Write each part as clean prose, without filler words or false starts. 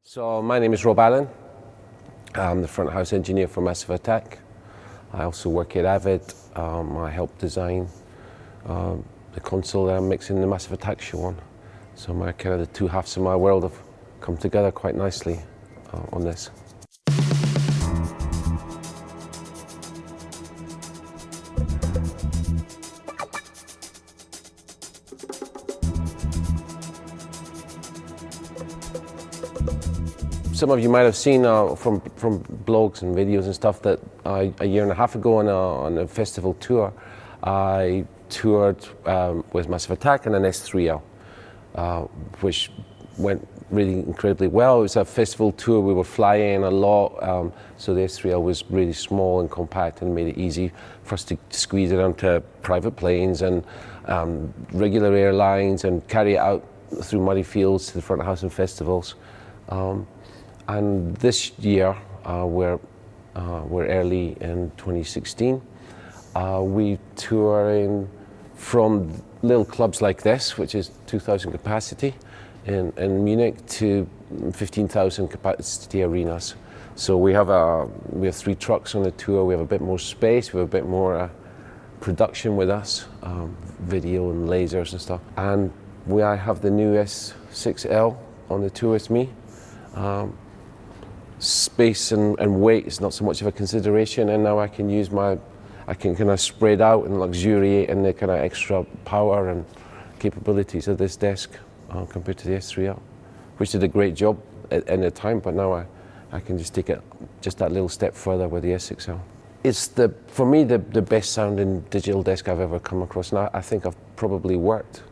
So my name is Robb Allan. I'm the front house engineer for Massive Attack. I also work at Avid. I help design the console that I'm mixing the Massive Attack show on. So the two halves of my world have come together quite nicely on this. Some of you might have seen from blogs and videos and stuff that a year and a half ago on a festival tour, I toured with Massive Attack and an S3L, which went really incredibly well. It was a festival tour. We were flying a lot, so the S3L was really small and compact and made it easy for us to squeeze it onto private planes and regular airlines and carry it out through muddy fields to the front of house and festivals. And this year, we're early in 2016. We touring from little clubs like this, which is 2,000 capacity in Munich, to 15,000 capacity arenas. So we have 3 trucks on the tour. We have a bit more space. We have a bit more production with us, video and lasers and stuff. And I have the new S6L on the tour with me. Space and weight is not so much of a consideration, and now I can kind of spread out and luxuriate in the kind of extra power and capabilities of this desk compared to the S3L, which did a great job in the time, but now I can just take it just that little step further with the S6L. It's for me the best sounding digital desk I've ever come across, and I think I've probably worked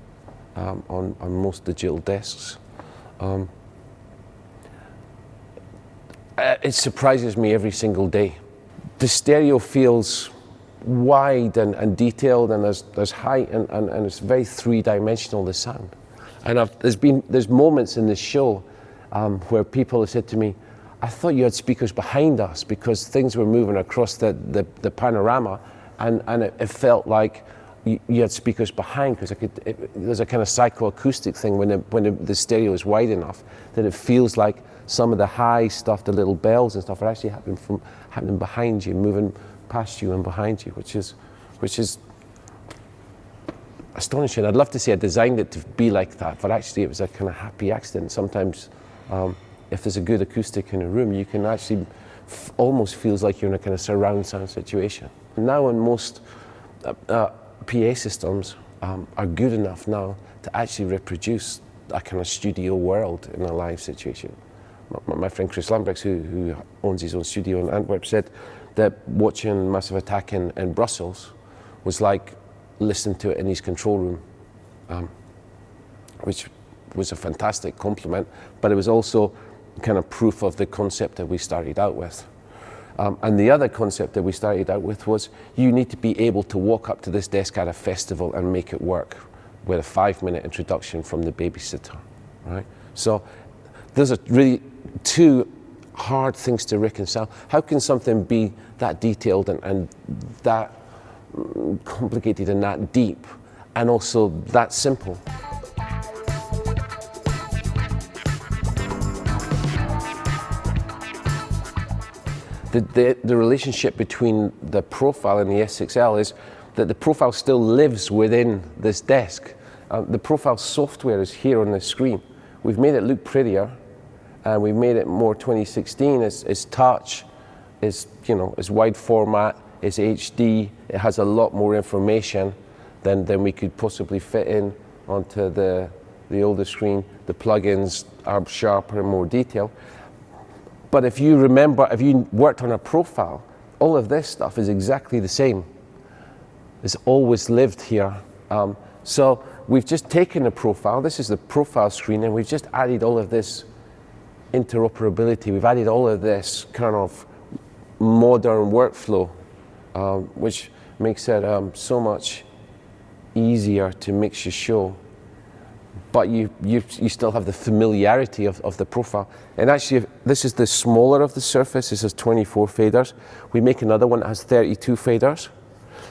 on most digital desks. It surprises me every single day. The stereo feels wide and detailed, and there's height, and it's very three-dimensional, the sound. And there's moments in this show where people have said to me, I thought you had speakers behind us because things were moving across the panorama, and it felt like you had speakers behind, because there's a kind of psychoacoustic thing when the stereo is wide enough that it feels like some of the high stuff, the little bells and stuff, are actually happening behind you, moving past you and behind you, which is astonishing. I'd love to say I designed it to be like that, but actually it was a kind of happy accident. Sometimes if there's a good acoustic in a room, you can actually almost feels like you're in a kind of surround sound situation. Now on most PA systems are good enough now to actually reproduce a kind of studio world in a live situation. My friend Chris Lambrechts, who owns his own studio in Antwerp, said that watching Massive Attack in Brussels was like listening to it in his control room, which was a fantastic compliment, but it was also kind of proof of the concept that we started out with. And the other concept that we started out with was you need to be able to walk up to this desk at a festival and make it work with a 5-minute introduction from the babysitter, right? So those are really 2 hard things to reconcile. How can something be that detailed and that complicated and that deep, and also that simple? The relationship between the profile and the S6L is that the profile still lives within this desk. The profile software is here on the screen. We've made it look prettier, and we've made it more 2016. It's touch, it's wide format, it's HD. It has a lot more information than we could possibly fit in onto the older screen. The plugins are sharper and more detailed. But if you remember, if you worked on a profile, all of this stuff is exactly the same. It's always lived here. So we've just taken the profile. This is the profile screen, and we've just added all of this interoperability. We've added all of this kind of modern workflow, which makes it so much easier to mix your show. But you still have the familiarity of the profile. And actually, this is the smaller of the surface. This has 24 faders. We make another one that has 32 faders.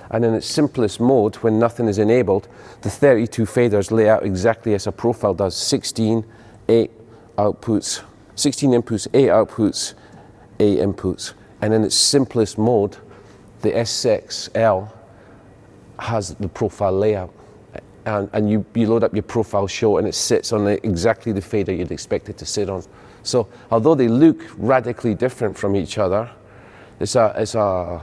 And in its simplest mode, when nothing is enabled, the 32 faders lay out exactly as a profile does: 16, 8 outputs, 16 inputs, 8 outputs, 8 inputs. And in its simplest mode, the S6L has the profile layout. And you load up your profile show and it sits on exactly the fader you'd expect it to sit on. So although they look radically different from each other, it's a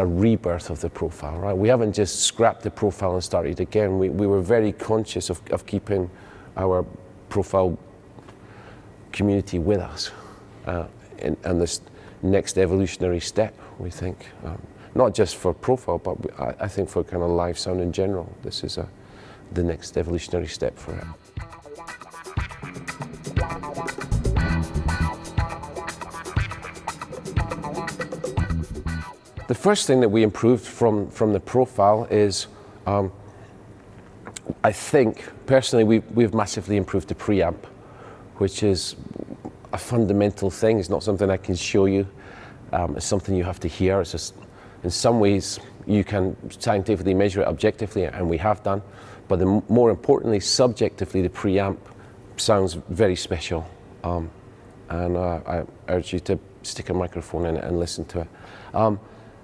rebirth of the profile, right? We haven't just scrapped the profile and started again. We were very conscious of keeping our profile community with us and this next evolutionary step, we think. Not just for profile, but I think for kind of live sound in general. This is the next evolutionary step for it. The first thing that we improved from the profile is, I think, personally, we've massively improved the preamp, which is a fundamental thing. It's not something I can show you. It's something you have to hear. It's just, in some ways, you can scientifically measure it objectively, and we have done. But more importantly, subjectively, the preamp sounds very special. And I urge you to stick a microphone in it and listen to it.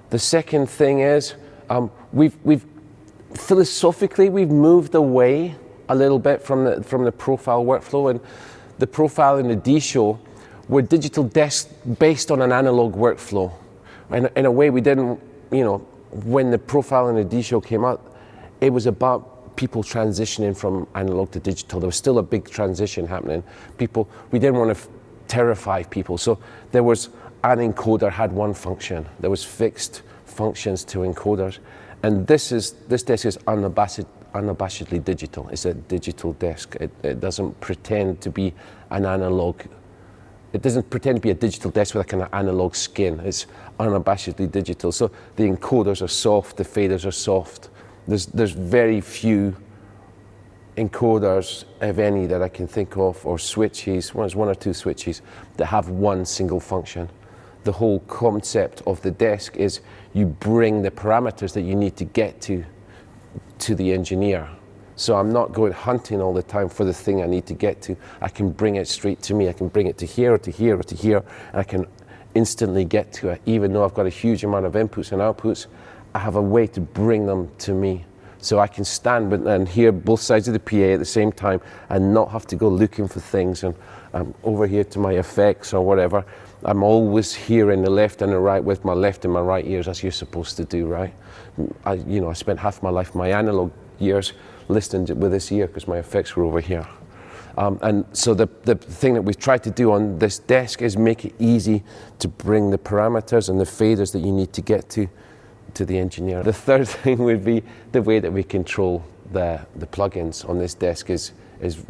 The second thing is, we've philosophically moved away a little bit from the profile workflow, and the profile and the D show were digital desks based on an analog workflow. In a way, we didn't, when the profile and the D show came out, it was about people transitioning from analog to digital. There was still a big transition happening. We didn't want to terrify people, so there was. An encoder had one function. There was fixed functions to encoders. And this desk is unabashedly digital. It's a digital desk. It doesn't pretend to be an analog. It doesn't pretend to be a digital desk with a kind of analog skin. It's unabashedly digital. So the encoders are soft, the faders are soft. There's very few encoders, if any, that I can think of, or switches, one or two switches, that have one single function. The whole concept of the desk is you bring the parameters that you need to get to the engineer. So I'm not going hunting all the time for the thing I need to get to. I can bring it straight to me. I can bring it to here, or to here, or to here, and I can instantly get to it. Even though I've got a huge amount of inputs and outputs, I have a way to bring them to me. So I can stand and hear both sides of the PA at the same time and not have to go looking for things. And over here to my effects or whatever, I'm always hearing the left and the right with my left and my right ears, as you're supposed to do, right? I spent half my life, my analog years, listening with this ear because my effects were over here. And so the thing that we've tried to do on this desk is make it easy to bring the parameters and the faders that you need to get to the engineer. The third thing would be the way that we control the plugins on this desk is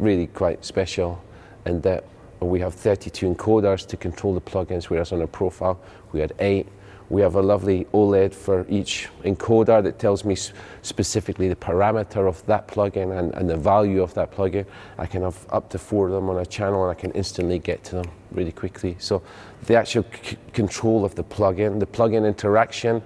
really quite special, in that we have 32 encoders to control the plugins, whereas on a profile we had 8. We have a lovely OLED for each encoder that tells me specifically the parameter of that plugin and the value of that plugin. I can have up to 4 of them on a channel, and I can instantly get to them really quickly. So the actual control of the plugin interaction,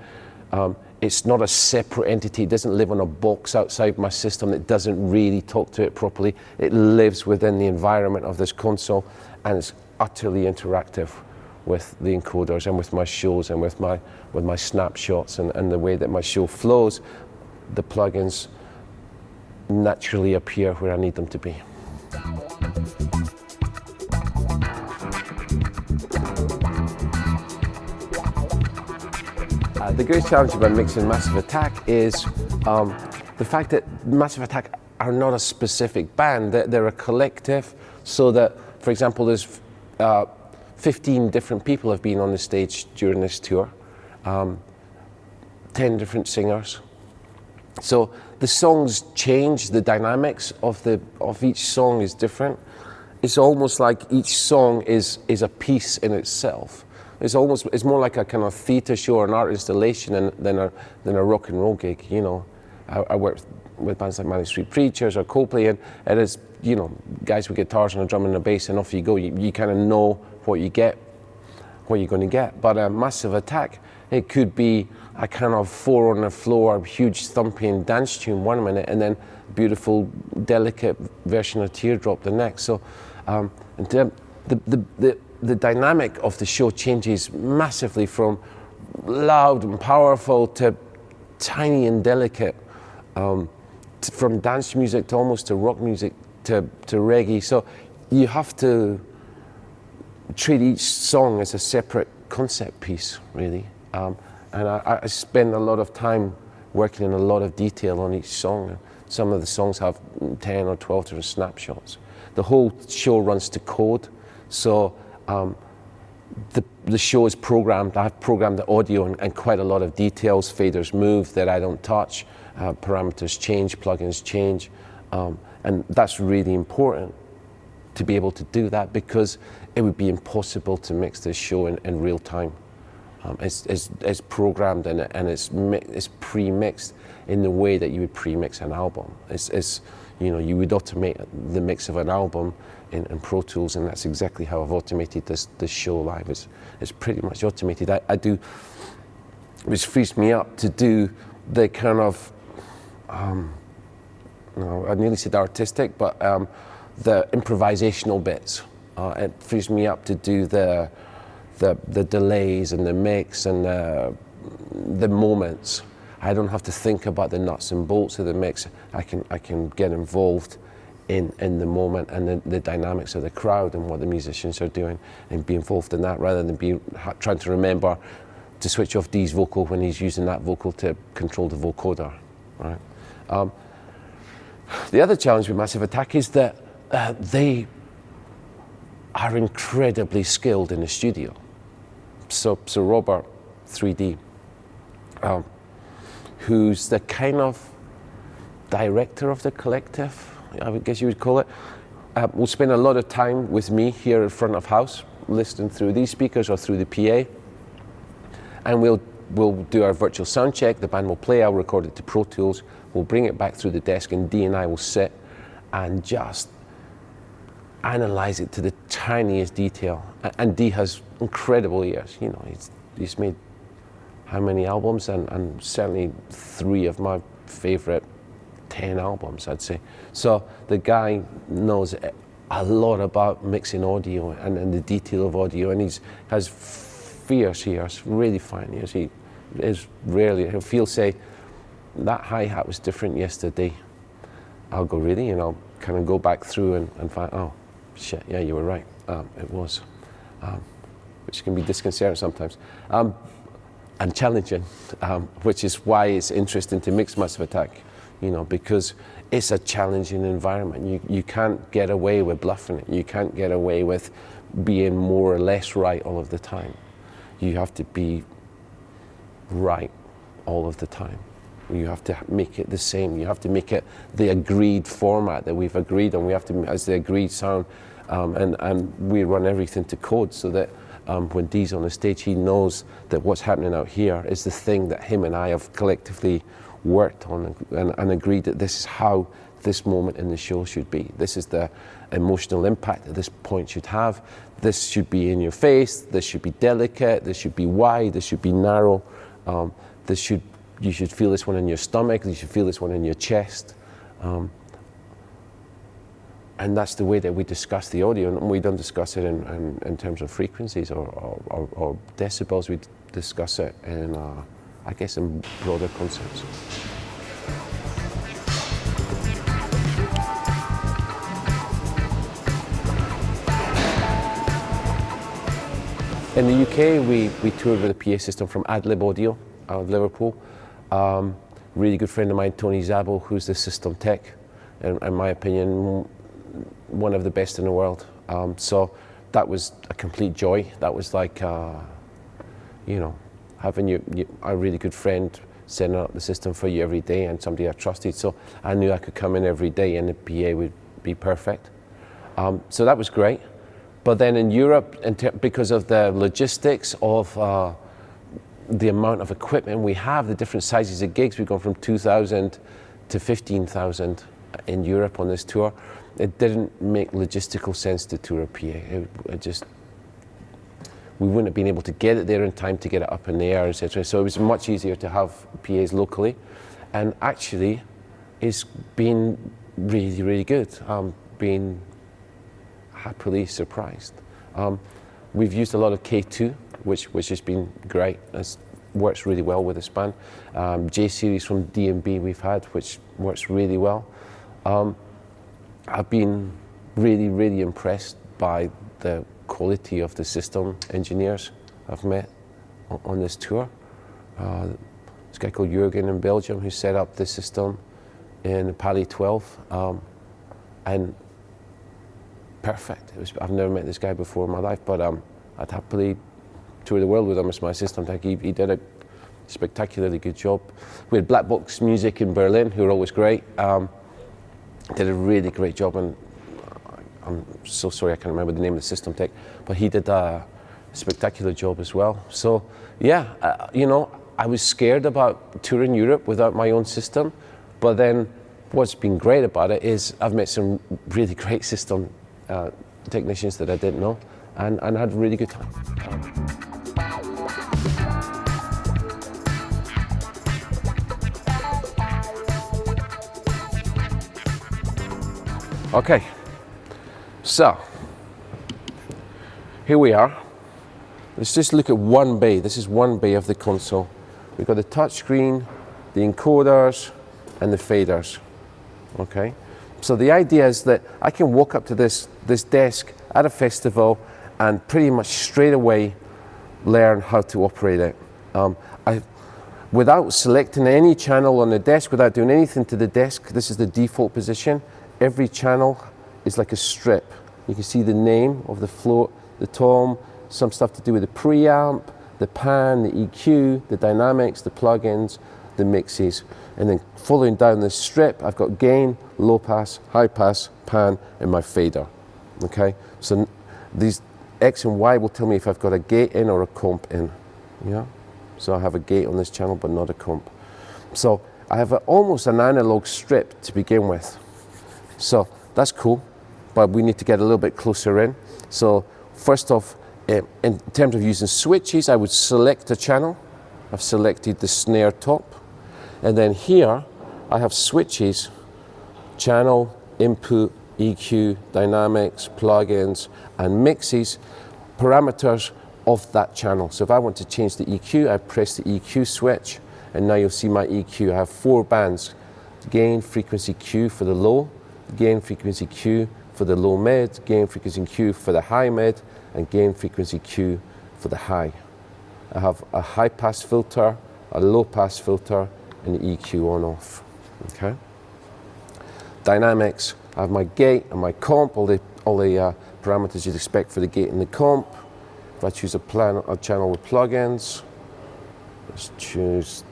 it's not a separate entity. It doesn't live on a box outside my system that doesn't really talk to it properly. It lives within the environment of this console, and it's utterly interactive with the encoders and with my shows and with my snapshots and the way that my show flows. The plugins naturally appear where I need them to be. The greatest challenge about mixing Massive Attack is the fact that Massive Attack are not a specific band. They're a collective, so that, for example, there's 15 different people have been on the stage during this tour, 10 different singers. So the songs change, the dynamics of each song is different. It's almost like each song is a piece in itself. It's more like a kind of theatre show or an art installation than a rock and roll gig. I work with bands like Manic Street Preachers or Coldplay, and it is, guys with guitars and a drum and a bass, and off you go. You kind of know what you're going to get. But Massive Attack It could be a kind of 4 on the floor, huge thumping dance tune 1 minute, and then beautiful, delicate version of Teardrop the next. So the dynamic of the show changes massively from loud and powerful to tiny and delicate, from dance music to almost to rock music to reggae. So you have to treat each song as a separate concept piece, really. And I spend a lot of time working in a lot of detail on each song. Some of the songs have 10 or 12 different snapshots. The whole show runs to code, so the show is programmed. I've programmed the audio and quite a lot of details. Faders move that I don't touch. Parameters change, plugins change, and that's really important to be able to do that, because it would be impossible to mix this show in real time. It's programmed and it's pre-mixed in the way that you would pre-mix an album. You would automate the mix of an album in Pro Tools, and that's exactly how I've automated this show live. It's pretty much automated. I do, which frees me up to do the kind of, I nearly said artistic, but the improvisational bits. It frees me up to do the delays and the mix and the moments. I don't have to think about the nuts and bolts of the mix. I can get involved in the moment and the dynamics of the crowd and what the musicians are doing, and be involved in that rather than trying to remember to switch off Dee's vocal when he's using that vocal to control the vocoder. Right? The other challenge with Massive Attack is that they are incredibly skilled in the studio. So Robert 3D, who's the kind of director of the collective, I would guess you would call it, will spend a lot of time with me here in front of house, listening through these speakers or through the PA, and we'll do our virtual sound check. The band will play, I'll record it to Pro Tools, we'll bring it back through the desk, and Dee and I will sit and just analyze it to the tiniest detail. And Dee has incredible ears. You know, he's made how many albums, and certainly 3 of my favorite 10 albums, I'd say. So the guy knows a lot about mixing audio and the detail of audio, and he has fierce ears, really fine ears. He is rarely, he'll say, that hi-hat was different yesterday. I'll go, really? And I'll kind of go back through and find, oh, shit, yeah, you were right. It was, which can be disconcerting sometimes, and challenging, which is why it's interesting to mix Massive Attack, because it's a challenging environment. You can't get away with bluffing it. You can't get away with being more or less right all of the time. You have to be right all of the time. You have to make it the same. You have to make it the agreed format that we've agreed on. We have to, as the agreed sound, and we run everything to code so that when Dee's on the stage, he knows that what's happening out here is the thing that him and I have collectively worked on and agreed that this is how this moment in the show should be. This is the emotional impact that this point should have. This should be in your face. This should be delicate. This should be wide. This should be narrow. You should feel this one in your stomach, you should feel this one in your chest. And that's the way that we discuss the audio, and we don't discuss it in terms of frequencies or decibels. We discuss it in, I guess, in broader concepts. In the UK, we toured with a PA system from Adlib Audio out of Liverpool. Really good friend of mine, Tony Zabo, who's the system tech, and in my opinion, one of the best in the world. So that was a complete joy. That was like, having a really good friend setting up the system for you every day, and somebody I trusted. So I knew I could come in every day and the PA would be perfect. So that was great. But then in Europe, because of the logistics of the amount of equipment we have, the different sizes of gigs, we've gone from 2,000 to 15,000 in Europe on this tour. It didn't make logistical sense to tour a PA. we wouldn't have been able to get it there in time to get it up in the air, etc. So it was much easier to have PAs locally, and actually it's been really, really good. Been happily surprised. We've used a lot of K2, which has been great. It works really well with this band. J-Series from D&B we've had, which works really well. I've been really, really impressed by the quality of the system engineers I've met on this tour. This guy called Jürgen in Belgium who set up this system in Paris 12, and perfect. I've never met this guy before in my life, but I'd happily tour the world with him as my assistant. He did a spectacularly good job. We had Black Box Music in Berlin, who were always great. Did a really great job, and I'm so sorry I can't remember the name of the system tech, but he did a spectacular job as well. So yeah, you know, I was scared about touring Europe without my own system, but then what's been great about it is I've met some really great system technicians that I didn't know, and had a really good time. Okay, so here we are. Let's just look at one bay. This is one bay of the console. We've got the touchscreen, the encoders, and the faders. Okay, so the idea is that I can walk up to this desk at a festival and pretty much straight away learn how to operate it. Without selecting any channel on the desk, without doing anything to the desk, this is the default position. Every channel is like a strip. You can see the name of the float, the tom, some stuff to do with the preamp, the pan, the EQ, the dynamics, the plugins, the mixes. And then following down this strip, I've got gain, low pass, high pass, pan, and my fader. Okay, so these X and Y will tell me if I've got a gate in or a comp in. Yeah, so I have a gate on this channel, but not a comp. So I have almost an analog strip to begin with. So that's cool, but we need to get a little bit closer in. So first off, in terms of using switches, I would select a channel. I've selected the snare top. And then here, I have switches, channel, input, EQ, dynamics, plugins, and mixes, parameters of that channel. So if I want to change the EQ, I press the EQ switch, and now you'll see my EQ. I have 4 bands: gain, frequency Q for the low, gain, frequency Q for the low mid, gain, frequency Q for the high mid, and gain, frequency Q for the high. I have a high pass filter, a low pass filter, and the EQ on off. Okay. Dynamics, I have my gate and my comp, all the parameters you'd expect for the gate and the comp. If I choose a channel with plugins, let's choose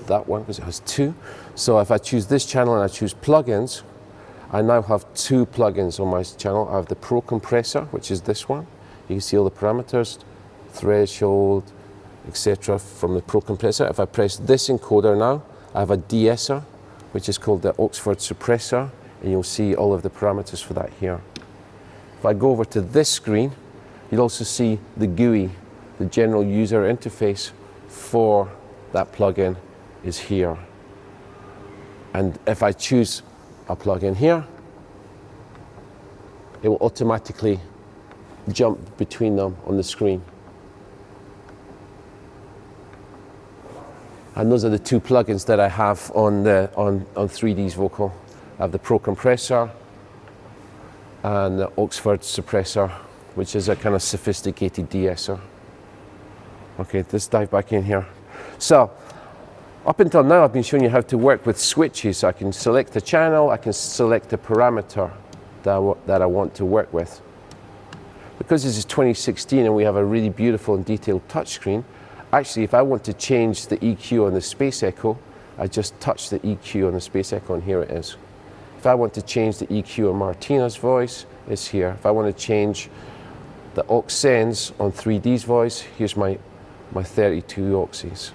that one because it has 2. So if I choose this channel and I choose plugins, I now have 2 plugins on my channel. I have the Pro Compressor, which is this one. You can see all the parameters, threshold, etc. from the Pro Compressor. If I press this encoder now, I have a de-esser, which is called the Oxford Suppressor, and you'll see all of the parameters for that here. If I go over to this screen, you'll also see the GUI, the general user interface for that plugin is here. And if I choose a plugin here, it will automatically jump between them on the screen. And those are the 2 plugins that I have on 3D's Vocal. I have the Pro Compressor and the Oxford Suppressor, which is a kind of sophisticated de-esser. Okay, let's dive back in here. So, up until now, I've been showing you how to work with switches. So I can select a channel, I can select a parameter that I want to work with. Because this is 2016 and we have a really beautiful and detailed touchscreen, actually, if I want to change the EQ on the Space Echo, I just touch the EQ on the Space Echo and here it is. If I want to change the EQ on Martina's voice, it's here. If I want to change the aux sends on 3D's voice, here's my 32 auxes.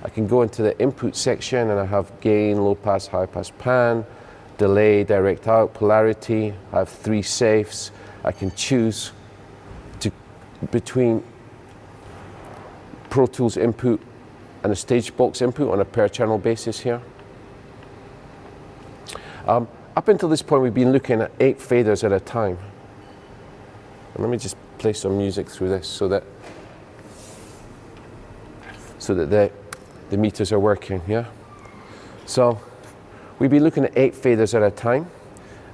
I can go into the input section and I have gain, low pass, high pass, pan, delay, direct out, polarity. I have 3 safes. I can choose between Pro Tools input and a stage box input on a per channel basis here. Up until this point, we've been looking at 8 faders at a time. And let me just play some music through this so that the meters are working, yeah? So we've been looking at 8 faders at a time,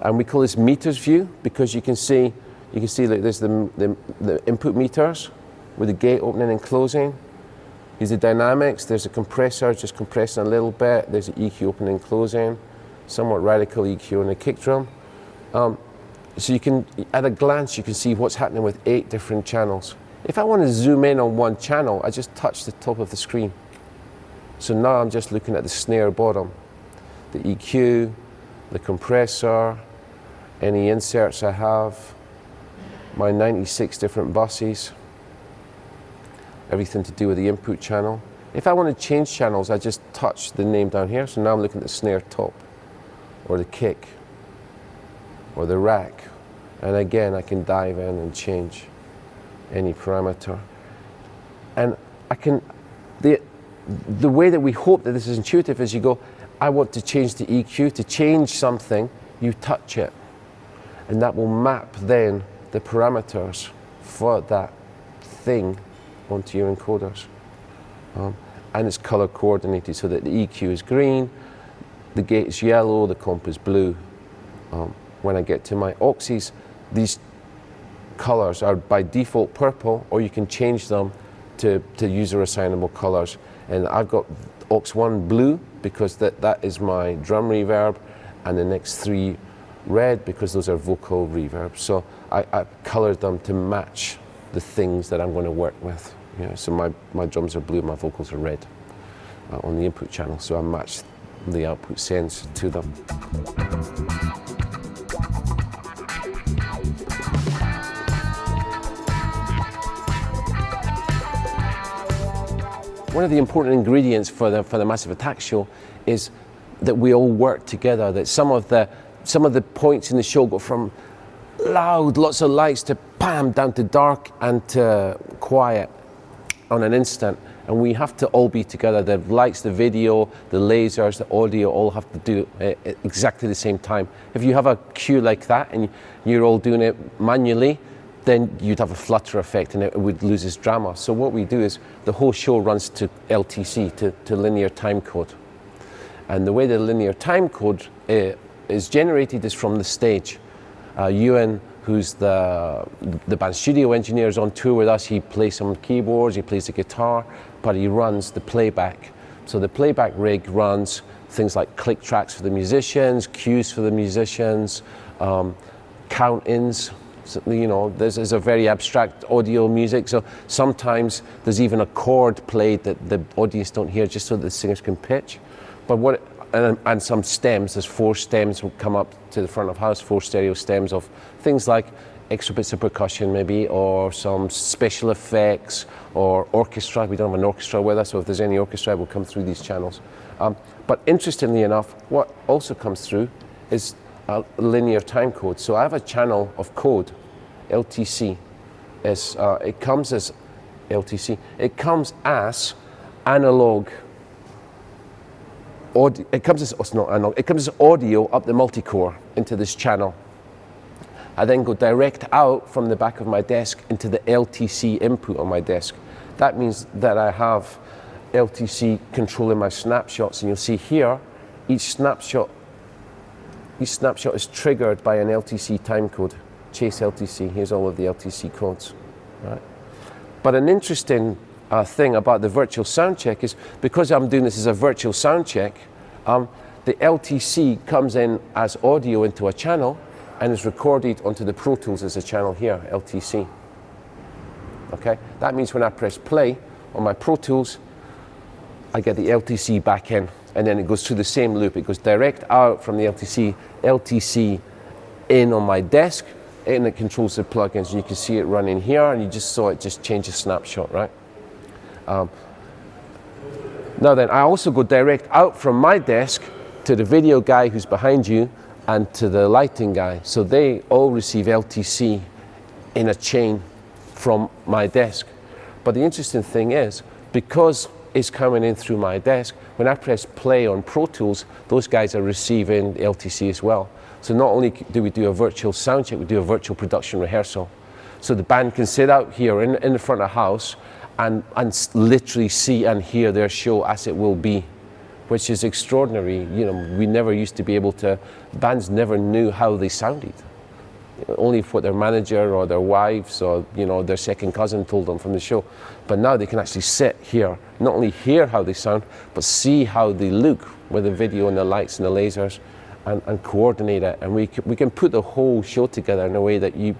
and we call this meters view because you can see like there's the input meters with the gate opening and closing. These are dynamics. There's a compressor just compressing a little bit. There's an EQ opening and closing, somewhat radical EQ on the kick drum. So you can, at a glance, you can see what's happening with 8 different channels. If I want to zoom in on one channel, I just touch the top of the screen. So now I'm just looking at the snare bottom, the EQ, the compressor, any inserts I have, my 96 different buses, everything to do with the input channel. If I want to change channels, I just touch the name down here. So now I'm looking at the snare top, or the kick, or the rack. And again, I can dive in and change any parameter. And I can, the way that we hope that this is intuitive is you go, I want to change the EQ. To change something, you touch it. And that will map then the parameters for that thing onto your encoders. And it's color coordinated so that the EQ is green, the gate is yellow, the comp is blue. When I get to my auxes, these colors are by default purple, or you can change them to user assignable colors. And I've got aux 1 blue because that is my drum reverb, and the next 3 red because those are vocal reverbs. So I colored them to match the things that I'm going to work with. Yeah, so my drums are blue, my vocals are red on the input channel, so I match the output sends to them. One of the important ingredients for the Massive Attack show is that we all work together, that some of the points in the show go from loud, lots of lights, to bam, down to dark and to quiet on an instant. And we have to all be together. The lights, the video, the lasers, the audio all have to do it at exactly the same time. If you have a cue like that and you're all doing it manually, then you'd have a flutter effect and it would lose its drama. So what we do is the whole show runs to LTC, to linear time code. And the way the linear time code is generated is from the stage. Ewan, who's the band studio engineer, is on tour with us. He plays some keyboards, he plays the guitar, but he runs the playback. So the playback rig runs things like click tracks for the musicians, cues for the musicians, count-ins. So, you know, this is a very abstract audio music, so sometimes there's even a chord played that the audience don't hear just so that the singers can pitch. But and some stems, there's 4 stems will come up to the front of house, 4 stereo stems of things like extra bits of percussion maybe, or some special effects, or orchestra. We don't have an orchestra with us, so if there's any orchestra, it will come through these channels. But interestingly enough, what also comes through is a linear time code. So I have a channel of code, LTC. It comes as LTC. It comes as analog. It comes as audio up the multi-core into this channel. I then go direct out from the back of my desk into the LTC input on my desk. That means that I have LTC controlling my snapshots, and you'll see here, each snapshot is triggered by an LTC time code. Chase LTC, here's all of the LTC codes. Right? But an interesting thing about the virtual sound check is, because I'm doing this as a virtual sound check, the LTC comes in as audio into a channel and is recorded onto the Pro Tools as a channel here, LTC. Okay? That means when I press play on my Pro Tools, I get the LTC back in, and then it goes through the same loop. It goes direct out from the LTC in on my desk, and it controls the plugins. You can see it running here, and you just saw it just change a snapshot, right? Now then, I also go direct out from my desk to the video guy who's behind you and to the lighting guy. So they all receive LTC in a chain from my desk. But the interesting thing is, because it's coming in through my desk, when I press play on Pro Tools, those guys are receiving the LTC as well. So not only do we do a virtual sound check, we do a virtual production rehearsal. So the band can sit out here in the front of the house and literally see and hear their show as it will be, which is extraordinary. You know, we never used to be able to, bands never knew how they sounded. Only what their manager or their wives or, you know, their second cousin told them from the show. But now they can actually sit here, not only hear how they sound, but see how they look with the video and the lights and the lasers, and coordinate it. And we can put the whole show together in a way that you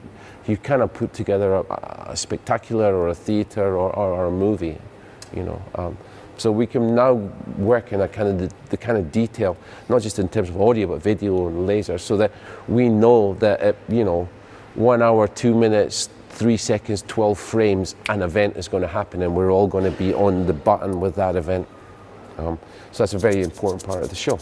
kind of put together a spectacular or a theater or a movie, you know. So we can now work in a kind of the kind of detail, not just in terms of audio, but video and laser, so that we know that at, you know, 1 hour, 2 minutes, 3 seconds, 12 frames, an event is going to happen, and we're all going to be on the button with that event. So that's a very important part of the show.